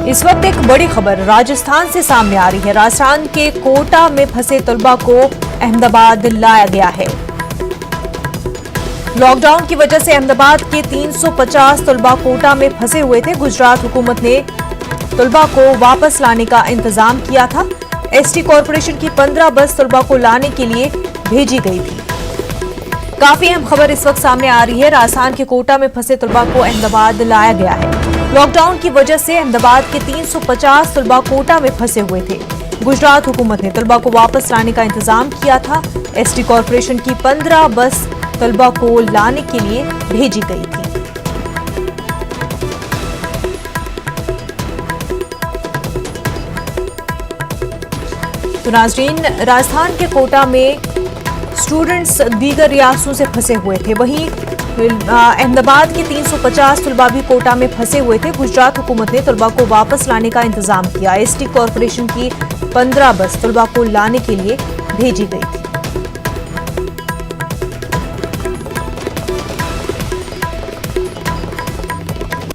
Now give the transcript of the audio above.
इस वक्त एक बड़ी खबर राजस्थान से सामने आ रही है। राजस्थान के कोटा में फंसे तलबा को अहमदाबाद लाया गया है। लॉकडाउन की वजह से अहमदाबाद के 350 तलबा कोटा में फंसे हुए थे। गुजरात हुकूमत ने तलबा को वापस लाने का इंतजाम किया था। एसटी कॉरपोरेशन की 15 बस तलबा को लाने के लिए भेजी गई थी। काफी अहम खबर इस वक्त सामने आ रही है। राजस्थान के कोटा में फंसे तलबा को अहमदाबाद लाया गया है। लॉकडाउन की वजह से अहमदाबाद के 350 तलबा कोटा में फंसे हुए थे। गुजरात हुकूमत ने तलबा को वापस लाने का इंतजाम किया था। एसटी कॉरपोरेशन की 15 बस तलबा को लाने के लिए भेजी गई थी। तो नाज़रीन, राजस्थान के कोटा में स्टूडेंट्स दीगर रियासतों से फंसे हुए थे। वहीं अहमदाबाद के 350 तलबा भी कोटा में फंसे हुए थे। गुजरात हुकूमत ने तलबा को वापस लाने का इंतजाम किया। एसटी कॉरपोरेशन की 15 बस तलबा को लाने के लिए भेजी गई थी।